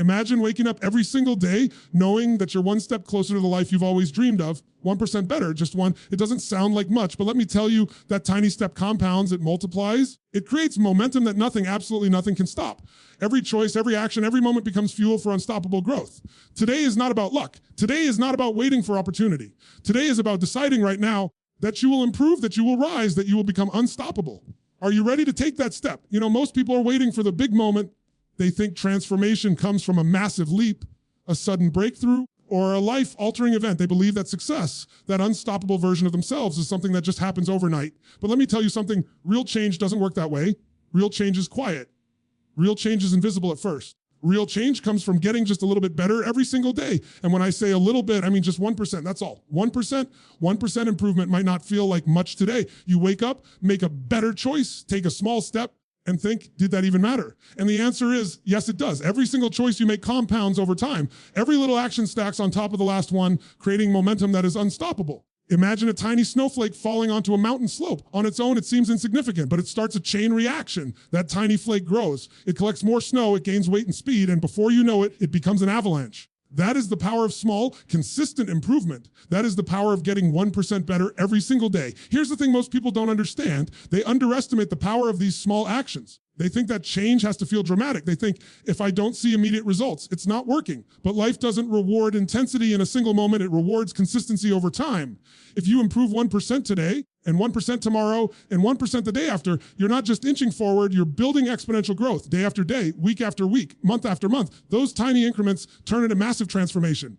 Imagine waking up every single day knowing that you're one step closer to the life you've always dreamed of, 1% better, just one. It doesn't sound like much, but let me tell you, that tiny step compounds, it multiplies. It creates momentum that nothing, absolutely nothing can stop. Every choice, every action, every moment becomes fuel for unstoppable growth. Today is not about luck. Today is not about waiting for opportunity. Today is about deciding right now that you will improve, that you will rise, that you will become unstoppable. Are you ready to take that step? You know, most people are waiting for the big moment. They think transformation comes from a massive leap, a sudden breakthrough, or a life-altering event. They believe that success, that unstoppable version of themselves, is something that just happens overnight. But let me tell you something, real change doesn't work that way. Real change is quiet. Real change is invisible at first. Real change comes from getting just a little bit better every single day. And when I say a little bit, I mean just 1%, that's all. 1% improvement might not feel like much today. You wake up, make a better choice, take a small step, and think, did that even matter? And the answer is, yes, it does. Every single choice you make compounds over time. Every little action stacks on top of the last one, creating momentum that is unstoppable. Imagine a tiny snowflake falling onto a mountain slope. On its own, it seems insignificant, but it starts a chain reaction. That tiny flake grows. It collects more snow, it gains weight and speed, and before you know it, it becomes an avalanche. That is the power of small, consistent improvement. That is the power of getting 1% better every single day. Here's the thing most people don't understand. They underestimate the power of these small actions. They think that change has to feel dramatic. They think, if I don't see immediate results, it's not working. But life doesn't reward intensity in a single moment. It rewards consistency over time. If you improve 1% today, and 1% tomorrow, and 1% the day after, you're not just inching forward, you're building exponential growth day after day, week after week, month after month. Those tiny increments turn into massive transformation.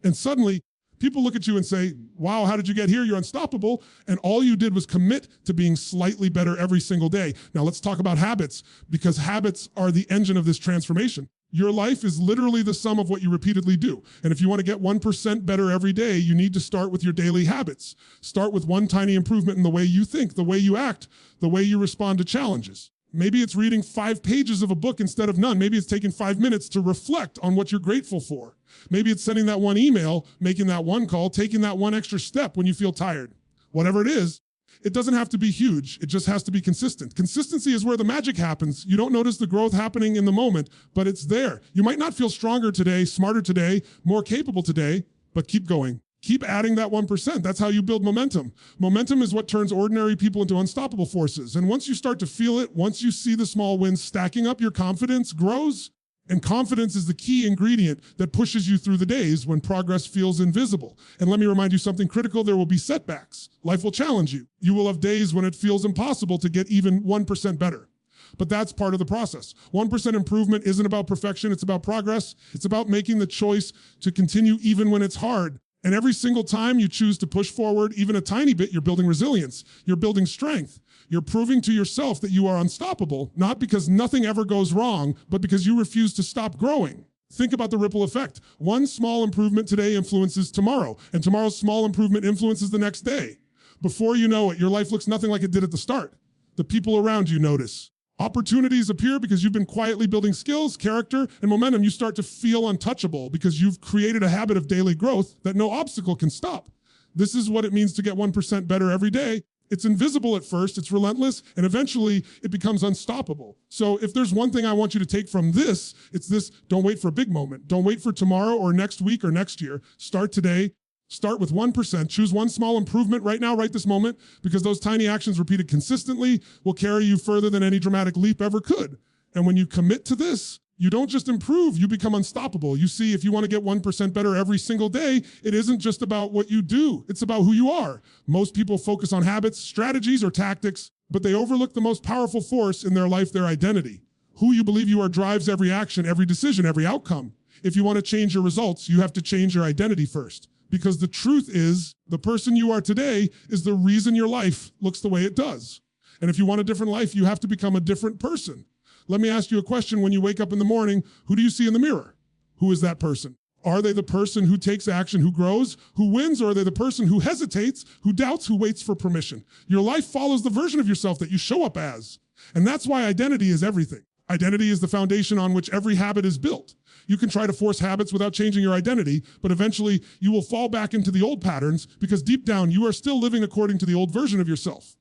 And suddenly, people look at you and say, wow, how did you get here? You're unstoppable. And all you did was commit to being slightly better every single day. Now let's talk about habits, because habits are the engine of this transformation. Your life is literally the sum of what you repeatedly do. And if you want to get 1% better every day, you need to start with your daily habits. Start with one tiny improvement in the way you think, the way you act, the way you respond to challenges. Maybe it's reading 5 pages of a book instead of none. Maybe it's taking 5 minutes to reflect on what you're grateful for. Maybe it's sending that one email, making that one call, taking that one extra step when you feel tired. Whatever it is, it doesn't have to be huge. It just has to be consistent. Consistency is where the magic happens. You don't notice the growth happening in the moment, but it's there. You might not feel stronger today, smarter today, more capable today, but keep going. Keep adding that 1%. That's how you build momentum. Momentum is what turns ordinary people into unstoppable forces. And once you start to feel it, once you see the small wins stacking up, your confidence grows. And confidence is the key ingredient that pushes you through the days when progress feels invisible. And let me remind you something critical, there will be setbacks. Life will challenge you. You will have days when it feels impossible to get even 1% better. But that's part of the process. 1% improvement isn't about perfection, it's about progress. It's about making the choice to continue even when it's hard. And every single time you choose to push forward even a tiny bit, you're building resilience, you're building strength. You're proving to yourself that you are unstoppable, not because nothing ever goes wrong, but because you refuse to stop growing. Think about the ripple effect. One small improvement today influences tomorrow, and tomorrow's small improvement influences the next day. Before you know it, your life looks nothing like it did at the start. The people around you notice. Opportunities appear because you've been quietly building skills, character, and momentum. You start to feel untouchable because you've created a habit of daily growth that no obstacle can stop. This is what it means to get 1% better every day. It's invisible at first, it's relentless, and eventually it becomes unstoppable. So if there's one thing I want you to take from this, it's this: don't wait for a big moment. Don't wait for tomorrow or next week or next year. Start today. Start with 1%. Choose one small improvement right now, right this moment, because those tiny actions repeated consistently will carry you further than any dramatic leap ever could. And when you commit to this, you don't just improve, you become unstoppable. You see, if you want to get 1% better every single day, it isn't just about what you do, it's about who you are. Most people focus on habits, strategies, or tactics, but they overlook the most powerful force in their life, their identity. Who you believe you are drives every action, every decision, every outcome. If you want to change your results, you have to change your identity first. Because the truth is, the person you are today is the reason your life looks the way it does. And if you want a different life, you have to become a different person. Let me ask you a question. When you wake up in the morning, who do you see in the mirror? Who is that person? Are they the person who takes action, who grows, who wins, or are they the person who hesitates, who doubts, who waits for permission? Your life follows the version of yourself that you show up as. And that's why identity is everything. Identity is the foundation on which every habit is built. You can try to force habits without changing your identity, but eventually you will fall back into the old patterns because deep down you are still living according to the old version of yourself.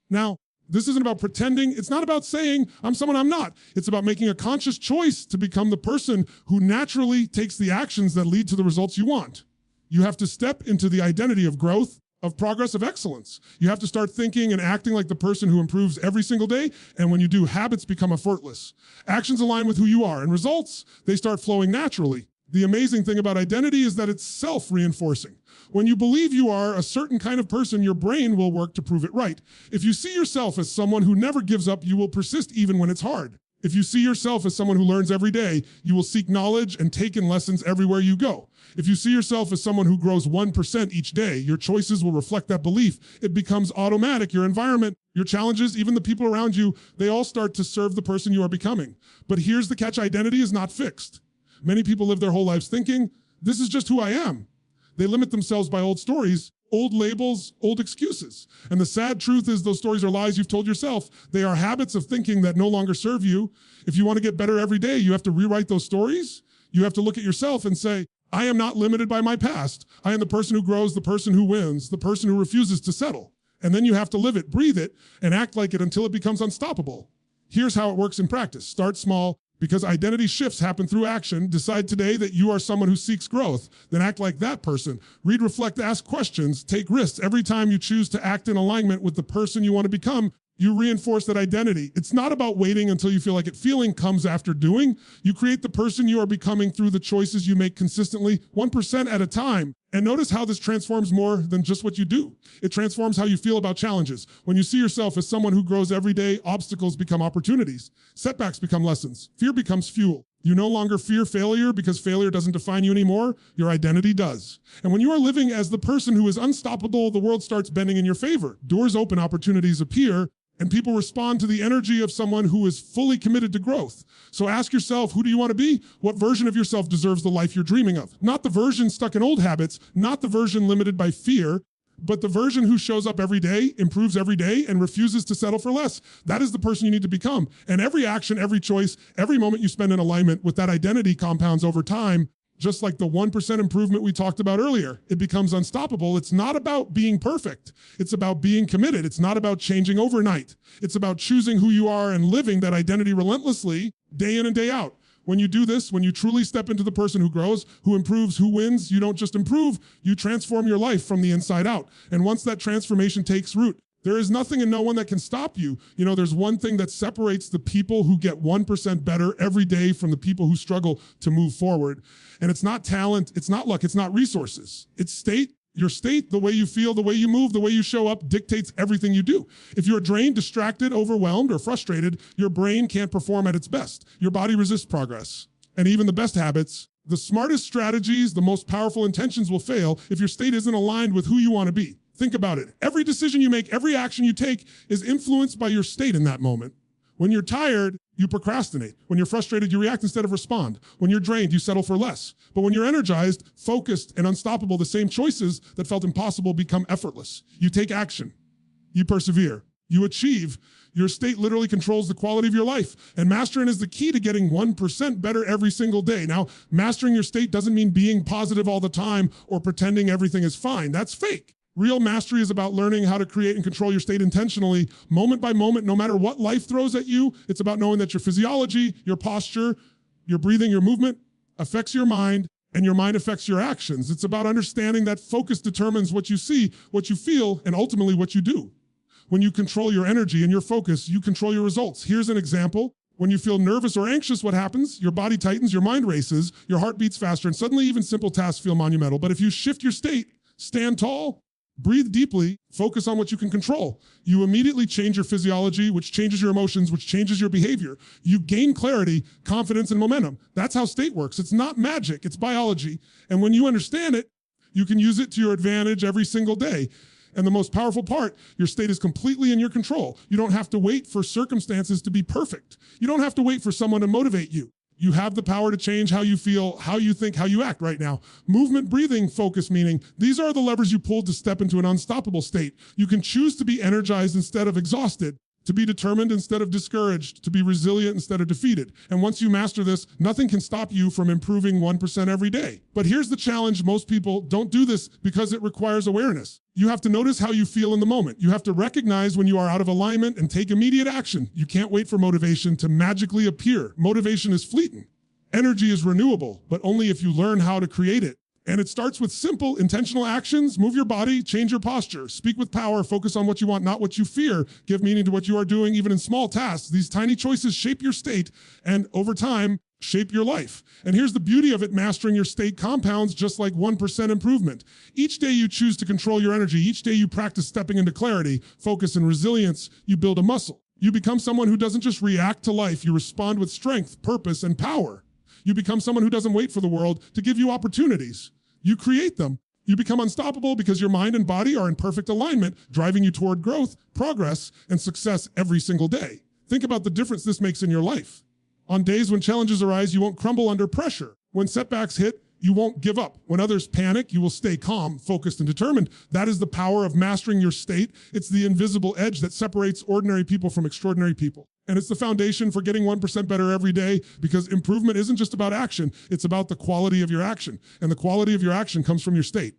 Now, This isn't about pretending. It's not about saying, I'm someone I'm not. It's about making a conscious choice to become the person who naturally takes the actions that lead to the results you want. You have to step into the identity of growth, of progress, of excellence. You have to start thinking and acting like the person who improves every single day. And when you do, habits become effortless. Actions align with who you are, and results, they start flowing naturally. The amazing thing about identity is that it's self-reinforcing. When you believe you are a certain kind of person, your brain will work to prove it right. If you see yourself as someone who never gives up, you will persist even when it's hard. If you see yourself as someone who learns every day, you will seek knowledge and take in lessons everywhere you go. If you see yourself as someone who grows 1% each day, your choices will reflect that belief. It becomes automatic. Your environment, your challenges, even the people around you, they all start to serve the person you are becoming. But here's the catch: identity is not fixed. Many people live their whole lives thinking, this is just who I am. They limit themselves by old stories, old labels, old excuses. And the sad truth is those stories are lies you've told yourself. They are habits of thinking that no longer serve you. If you want to get better every day, you have to rewrite those stories. You have to look at yourself and say, I am not limited by my past. I am the person who grows, the person who wins, the person who refuses to settle. And then you have to live it, breathe it, and act like it until it becomes unstoppable. Here's how it works in practice. Start small. Because identity shifts happen through action. Decide today that you are someone who seeks growth. Then act like that person. Read, reflect, ask questions, take risks. Every time you choose to act in alignment with the person you want to become, you reinforce that identity. It's not about waiting until you feel like it. Feeling comes after doing. You create the person you are becoming through the choices you make consistently, 1% at a time. And notice how this transforms more than just what you do. It transforms how you feel about challenges. When you see yourself as someone who grows every day, obstacles become opportunities. Setbacks become lessons. Fear becomes fuel. You no longer fear failure because failure doesn't define you anymore. Your identity does. And when you are living as the person who is unstoppable, the world starts bending in your favor. Doors open, opportunities appear, and people respond to the energy of someone who is fully committed to growth. So ask yourself, who do you want to be? What version of yourself deserves the life you're dreaming of? Not the version stuck in old habits, not the version limited by fear, but the version who shows up every day, improves every day, and refuses to settle for less. That is the person you need to become. And every action, every choice, every moment you spend in alignment with that identity compounds over time. Just like the 1% improvement we talked about earlier, it becomes unstoppable. It's not about being perfect. It's about being committed. It's not about changing overnight. It's about choosing who you are and living that identity relentlessly, day in and day out. When you do this, when you truly step into the person who grows, who improves, who wins, you don't just improve, you transform your life from the inside out. And once that transformation takes root, there is nothing and no one that can stop you. You know, there's one thing that separates the people who get 1% better every day from the people who struggle to move forward. And it's not talent, it's not luck, it's not resources. It's state. Your state, the way you feel, the way you move, the way you show up dictates everything you do. If you're drained, distracted, overwhelmed, or frustrated, your brain can't perform at its best. Your body resists progress. And even the best habits, the smartest strategies, the most powerful intentions will fail if your state isn't aligned with who you want to be. Think about it. Every decision you make, every action you take is influenced by your state in that moment. When you're tired, you procrastinate. When you're frustrated, you react instead of respond. When you're drained, you settle for less. But when you're energized, focused, and unstoppable, the same choices that felt impossible become effortless. You take action. You persevere. You achieve. Your state literally controls the quality of your life. And mastering is the key to getting 1% better every single day. Now, mastering your state doesn't mean being positive all the time or pretending everything is fine. That's fake. Real mastery is about learning how to create and control your state intentionally, moment by moment, no matter what life throws at you. It's about knowing that your physiology, your posture, your breathing, your movement affects your mind, and your mind affects your actions. It's about understanding that focus determines what you see, what you feel, and ultimately what you do. When you control your energy and your focus, you control your results. Here's an example. When you feel nervous or anxious, what happens? Your body tightens, your mind races, your heart beats faster, and suddenly even simple tasks feel monumental. But if you shift your state, stand tall, breathe deeply, focus on what you can control, you immediately change your physiology, which changes your emotions, which changes your behavior. You gain clarity, confidence, and momentum. That's how state works. It's not magic, it's biology. And when you understand it, you can use it to your advantage every single day. And the most powerful part, your state is completely in your control. You don't have to wait for circumstances to be perfect. You don't have to wait for someone to motivate you. You have the power to change how you feel, how you think, how you act right now. Movement, breathing, focus, meaning these are the levers you pull to step into an unstoppable state. You can choose to be energized instead of exhausted, to be determined instead of discouraged, to be resilient instead of defeated. And once you master this, nothing can stop you from improving 1% every day. But here's the challenge. Most people don't do this because it requires awareness. You have to notice how you feel in the moment. You have to recognize when you are out of alignment and take immediate action. You can't wait for motivation to magically appear. Motivation is fleeting. Energy is renewable, but only if you learn how to create it. And it starts with simple, intentional actions. Move your body, change your posture, speak with power, focus on what you want, not what you fear. Give meaning to what you are doing, even in small tasks. These tiny choices shape your state and over time, shape your life. And here's the beauty of it, mastering your state compounds just like 1% improvement. Each day you choose to control your energy. Each day you practice stepping into clarity, focus, and resilience. You build a muscle. You become someone who doesn't just react to life. You respond with strength, purpose, and power. You become someone who doesn't wait for the world to give you opportunities. You create them. You become unstoppable because your mind and body are in perfect alignment, driving you toward growth, progress, and success every single day. Think about the difference this makes in your life. On days when challenges arise, you won't crumble under pressure. When setbacks hit, you won't give up. When others panic, you will stay calm, focused, and determined. That is the power of mastering your state. It's the invisible edge that separates ordinary people from extraordinary people. And it's the foundation for getting 1% better every day, because improvement isn't just about action, it's about the quality of your action. And the quality of your action comes from your state.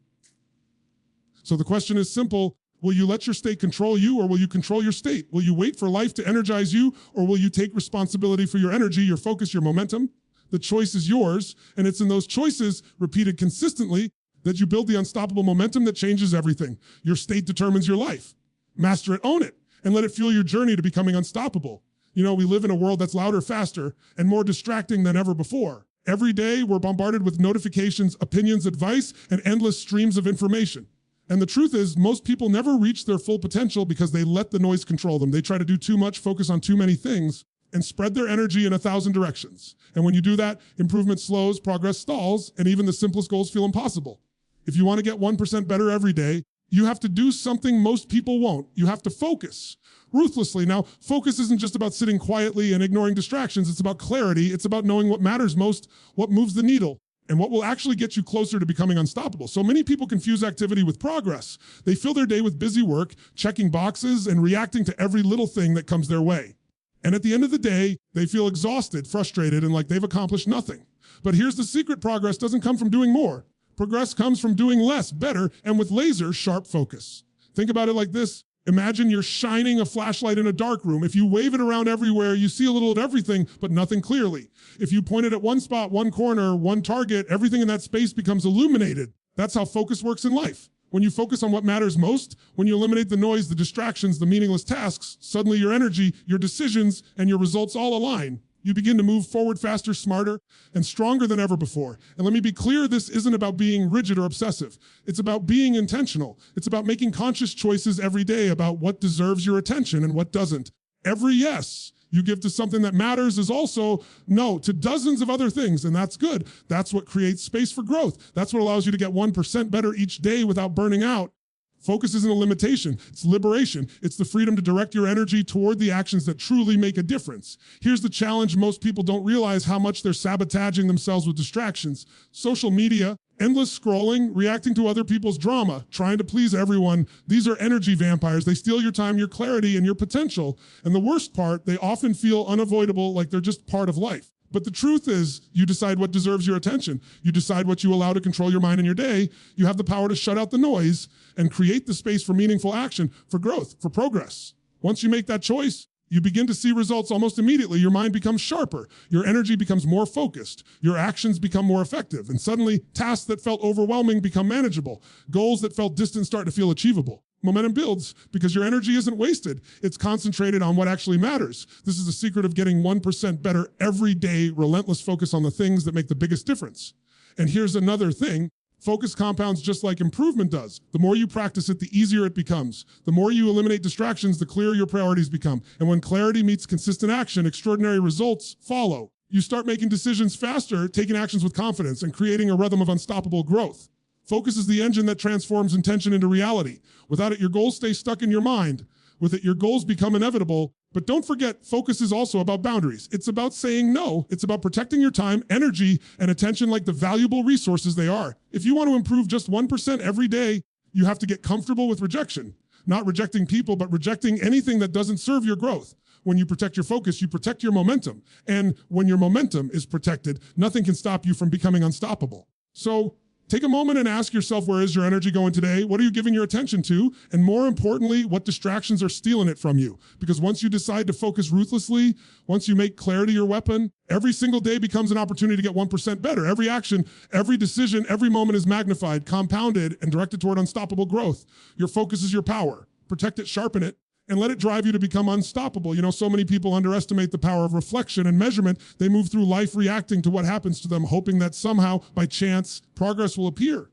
So the question is simple. Will you let your state control you, or will you control your state? Will you wait for life to energize you, or will you take responsibility for your energy, your focus, your momentum? The choice is yours, and it's in those choices, repeated consistently, that you build the unstoppable momentum that changes everything. Your state determines your life. Master it, own it, and let it fuel your journey to becoming unstoppable. You know, we live in a world that's louder, faster, and more distracting than ever before. Every day, we're bombarded with notifications, opinions, advice, and endless streams of information. And the truth is, most people never reach their full potential because they let the noise control them. They try to do too much, focus on too many things, and spread their energy in 1,000 directions. And when you do that, improvement slows, progress stalls, and even the simplest goals feel impossible. If you want to get 1% better every day, you have to do something most people won't. You have to focus ruthlessly. Now, focus isn't just about sitting quietly and ignoring distractions. It's about clarity. It's about knowing what matters most, what moves the needle, and what will actually get you closer to becoming unstoppable. So many people confuse activity with progress. They fill their day with busy work, checking boxes, and reacting to every little thing that comes their way. And at the end of the day, they feel exhausted, frustrated, and like they've accomplished nothing. But here's the secret: progress doesn't come from doing more. Progress comes from doing less, better, and with laser sharp focus. Think about it like this. Imagine you're shining a flashlight in a dark room. If you wave it around everywhere, you see a little of everything, but nothing clearly. If you point it at one spot, one corner, one target, everything in that space becomes illuminated. That's how focus works in life. When you focus on what matters most, when you eliminate the noise, the distractions, the meaningless tasks, suddenly your energy, your decisions, and your results all align. You begin to move forward faster, smarter, and stronger than ever before. And let me be clear, this isn't about being rigid or obsessive. It's about being intentional. It's about making conscious choices every day about what deserves your attention and what doesn't. Every yes you give to something that matters is also no to dozens of other things, and that's good. That's what creates space for growth. That's what allows you to get 1% better each day without burning out. Focus isn't a limitation, it's liberation. It's the freedom to direct your energy toward the actions that truly make a difference. Here's the challenge: most people don't realize how much they're sabotaging themselves with distractions. Social media, endless scrolling, reacting to other people's drama, trying to please everyone. These are energy vampires. They steal your time, your clarity, and your potential. And the worst part, they often feel unavoidable, like they're just part of life. But the truth is, you decide what deserves your attention. You decide what you allow to control your mind and your day. You have the power to shut out the noise and create the space for meaningful action, for growth, for progress. Once you make that choice, you begin to see results almost immediately. Your mind becomes sharper. Your energy becomes more focused. Your actions become more effective. And suddenly, tasks that felt overwhelming become manageable. Goals that felt distant start to feel achievable. Momentum builds because your energy isn't wasted. It's concentrated on what actually matters. This is the secret of getting 1% better every day. Relentless focus on the things that make the biggest difference. And here's another thing. Focus compounds just like improvement does. The more you practice it, the easier it becomes. The more you eliminate distractions, the clearer your priorities become. And when clarity meets consistent action, extraordinary results follow. You start making decisions faster, taking actions with confidence, and creating a rhythm of unstoppable growth. Focus is the engine that transforms intention into reality. Without it, your goals stay stuck in your mind. With it, your goals become inevitable. But don't forget, focus is also about boundaries. It's about saying no. It's about protecting your time, energy, and attention like the valuable resources they are. If you want to improve just 1% every day, you have to get comfortable with rejection. not rejecting people, but rejecting anything that doesn't serve your growth. When you protect your focus, you protect your momentum. And when your momentum is protected, nothing can stop you from becoming unstoppable. So take a moment and ask yourself, where is your energy going today? What are you giving your attention to? And more importantly, what distractions are stealing it from you? Because once you decide to focus ruthlessly, once you make clarity your weapon, every single day becomes an opportunity to get 1% better. Every action, every decision, every moment is magnified, compounded, and directed toward unstoppable growth. Your focus is your power. Protect it, sharpen it, and let it drive you to become unstoppable. You know, so many people underestimate the power of reflection and measurement. They move through life reacting to what happens to them, hoping that somehow, by chance, progress will appear.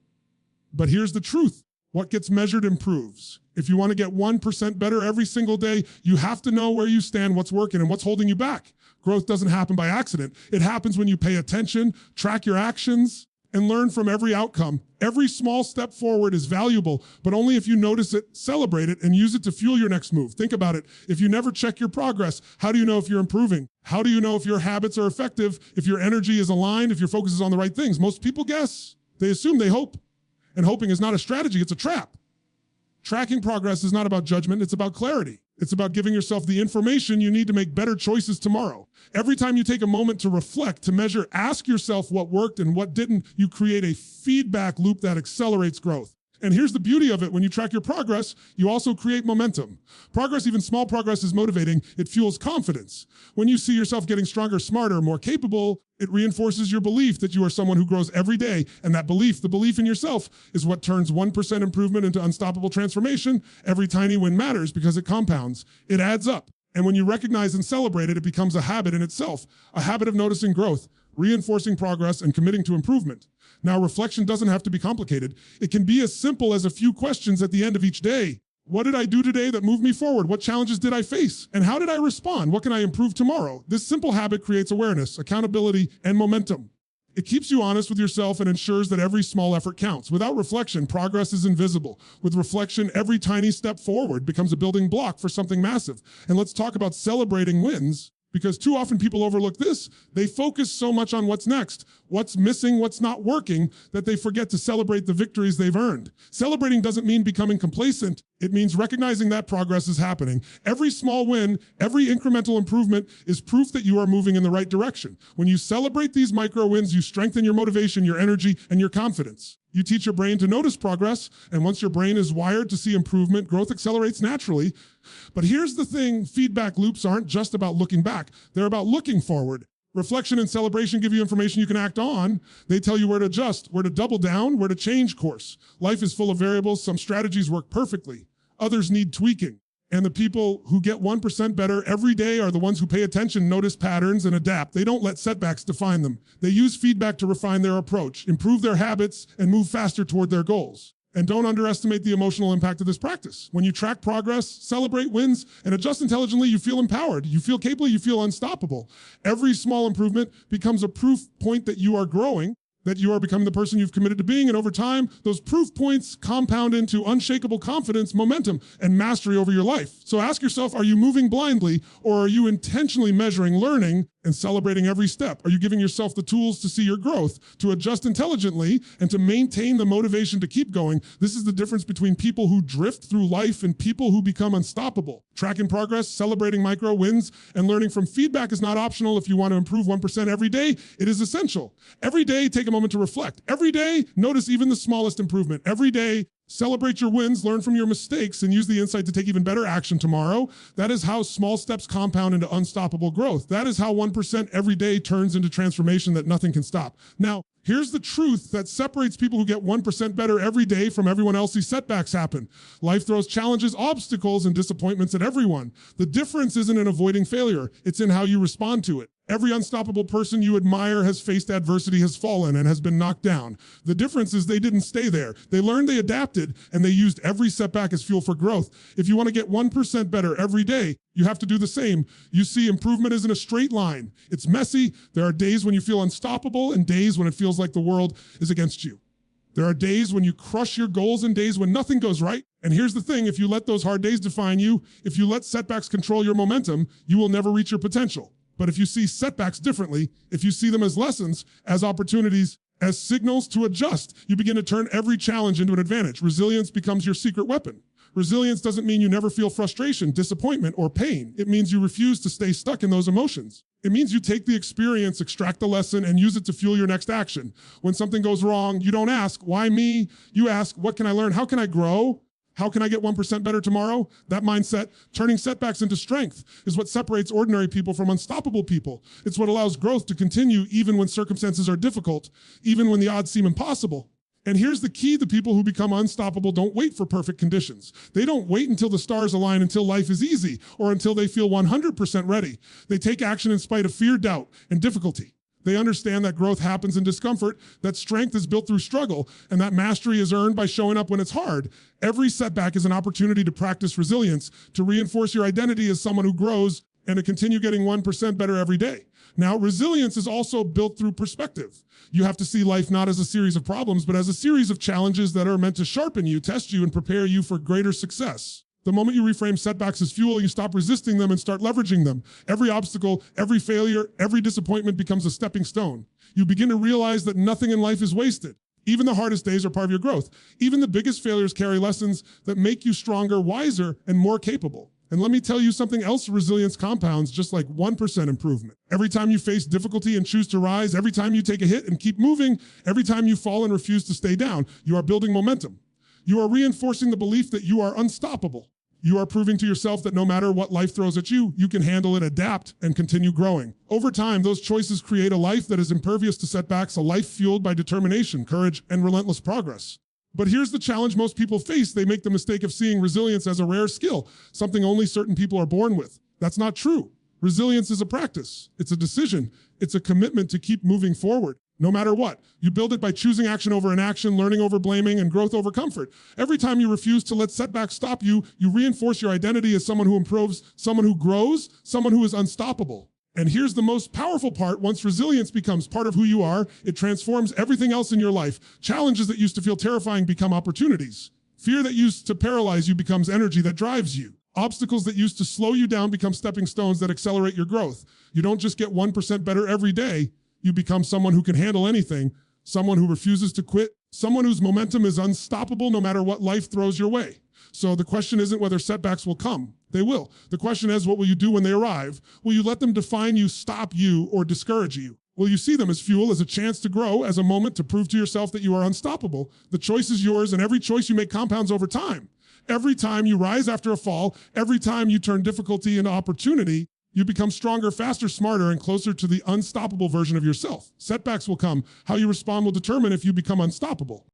But here's the truth. What gets measured improves. If you want to get 1% better every single day, you have to know where you stand, what's working, and what's holding you back. Growth doesn't happen by accident. It happens when you pay attention, track your actions, and learn from every outcome. Every small step forward is valuable, but only if you notice it, celebrate it, and use it to fuel your next move. Think about it. If you never check your progress, how do you know if you're improving? How do you know if your habits are effective, if your energy is aligned, if your focus is on the right things? Most people guess. They assume, they hope. And hoping is not a strategy, it's a trap. Tracking progress is not about judgment, it's about clarity. It's about giving yourself the information you need to make better choices tomorrow. Every time you take a moment to reflect, to measure, ask yourself what worked and what didn't, you create a feedback loop that accelerates growth. And here's the beauty of it. When you track your progress, you also create momentum. Progress, even small progress, is motivating. It fuels confidence. When you see yourself getting stronger, smarter, more capable, it reinforces your belief that you are someone who grows every day. And that belief, the belief in yourself, is what turns 1% improvement into unstoppable transformation. Every tiny win matters because it compounds. It adds up. And when you recognize and celebrate it, it becomes a habit in itself, a habit of noticing growth, reinforcing progress, and committing to improvement. Now, reflection doesn't have to be complicated. It can be as simple as a few questions at the end of each day. What did I do today that moved me forward? What challenges did I face? And how did I respond? What can I improve tomorrow? This simple habit creates awareness, accountability, and momentum. It keeps you honest with yourself and ensures that every small effort counts. Without reflection, progress is invisible. With reflection, every tiny step forward becomes a building block for something massive. And let's talk about celebrating wins, because too often people overlook this. They focus so much on what's next, what's missing, what's not working, that they forget to celebrate the victories they've earned. Celebrating doesn't mean becoming complacent. It means recognizing that progress is happening. Every small win, every incremental improvement is proof that you are moving in the right direction. When you celebrate these micro wins, you strengthen your motivation, your energy, and your confidence. You teach your brain to notice progress, and once your brain is wired to see improvement, growth accelerates naturally. But here's the thing, feedback loops aren't just about looking back. They're about looking forward. Reflection and celebration give you information you can act on. They tell you where to adjust, where to double down, where to change course. Life is full of variables. Some strategies work perfectly. Others need tweaking. And the people who get 1% better every day are the ones who pay attention, notice patterns, and adapt. They don't let setbacks define them. They use feedback to refine their approach, improve their habits, and move faster toward their goals. And don't underestimate the emotional impact of this practice. When you track progress, celebrate wins, and adjust intelligently, you feel empowered. You feel capable, you feel unstoppable. Every small improvement becomes a proof point that you are growing, that you are becoming the person you've committed to being. And over time, those proof points compound into unshakable confidence, momentum, and mastery over your life. So ask yourself, are you moving blindly, or are you intentionally measuring, learning, and celebrating every step? Are you giving yourself the tools to see your growth, to adjust intelligently, and to maintain the motivation to keep going? This is the difference between people who drift through life and people who become unstoppable. Tracking progress, celebrating micro wins, and learning from feedback is not optional. If you want to improve 1% every day, it is essential. Every day, take a moment to reflect. Every day, notice even the smallest improvement. Every day, celebrate your wins, learn from your mistakes, and use the insight to take even better action tomorrow. That is how small steps compound into unstoppable growth. That is how 1% every day turns into transformation that nothing can stop. Now, here's the truth that separates people who get 1% better every day from everyone else. These setbacks happen. Life throws challenges, obstacles, and disappointments at everyone. The difference isn't in avoiding failure. It's in how you respond to it. Every unstoppable person you admire has faced adversity, has fallen, and has been knocked down. The difference is they didn't stay there. They learned, they adapted, and they used every setback as fuel for growth. If you want to get 1% better every day, you have to do the same. You see, improvement isn't a straight line. It's messy. There are days when you feel unstoppable and days when it feels like the world is against you. There are days when you crush your goals and days when nothing goes right. And here's the thing, if you let those hard days define you, if you let setbacks control your momentum, you will never reach your potential. But if you see setbacks differently, if you see them as lessons, as opportunities, as signals to adjust, you begin to turn every challenge into an advantage. Resilience becomes your secret weapon. Resilience doesn't mean you never feel frustration, disappointment, or pain. It means you refuse to stay stuck in those emotions. It means you take the experience, extract the lesson, and use it to fuel your next action. When something goes wrong, you don't ask, why me? You ask, what can I learn? How can I grow? How can I get 1% better tomorrow? That mindset, turning setbacks into strength, is what separates ordinary people from unstoppable people. It's what allows growth to continue even when circumstances are difficult, even when the odds seem impossible. And here's the key: the people who become unstoppable don't wait for perfect conditions. They don't wait until the stars align, until life is easy, or until they feel 100% ready. They take action in spite of fear, doubt, and difficulty. They understand that growth happens in discomfort, that strength is built through struggle, and that mastery is earned by showing up when it's hard. Every setback is an opportunity to practice resilience, to reinforce your identity as someone who grows, and to continue getting 1% better every day. Now, resilience is also built through perspective. You have to see life not as a series of problems, but as a series of challenges that are meant to sharpen you, test you, and prepare you for greater success. The moment you reframe setbacks as fuel, you stop resisting them and start leveraging them. Every obstacle, every failure, every disappointment becomes a stepping stone. You begin to realize that nothing in life is wasted. Even the hardest days are part of your growth. Even the biggest failures carry lessons that make you stronger, wiser, and more capable. And let me tell you something else: resilience compounds just like 1% improvement. Every time you face difficulty and choose to rise, every time you take a hit and keep moving, every time you fall and refuse to stay down, you are building momentum. You are reinforcing the belief that you are unstoppable. You are proving to yourself that no matter what life throws at you, you can handle it, adapt, and continue growing. Over time, those choices create a life that is impervious to setbacks, a life fueled by determination, courage, and relentless progress. But here's the challenge most people face: they make the mistake of seeing resilience as a rare skill, something only certain people are born with. That's not true. Resilience is a practice. It's a decision. It's a commitment to keep moving forward. No matter what, you build it by choosing action over inaction, learning over blaming, and growth over comfort. Every time you refuse to let setbacks stop you, you reinforce your identity as someone who improves, someone who grows, someone who is unstoppable. And here's the most powerful part: once resilience becomes part of who you are, it transforms everything else in your life. Challenges that used to feel terrifying become opportunities. Fear that used to paralyze you becomes energy that drives you. Obstacles that used to slow you down become stepping stones that accelerate your growth. You don't just get 1% better every day. You become someone who can handle anything, someone who refuses to quit, someone whose momentum is unstoppable no matter what life throws your way. So the question isn't whether setbacks will come. They will. The question is, what will you do when they arrive? Will you let them define you, stop you, or discourage you? Will you see them as fuel, as a chance to grow, as a moment to prove to yourself that you are unstoppable? The choice is yours, and every choice you make compounds over time. Every time you rise after a fall, every time you turn difficulty into opportunity, you become stronger, faster, smarter, and closer to the unstoppable version of yourself. Setbacks will come. How you respond will determine if you become unstoppable.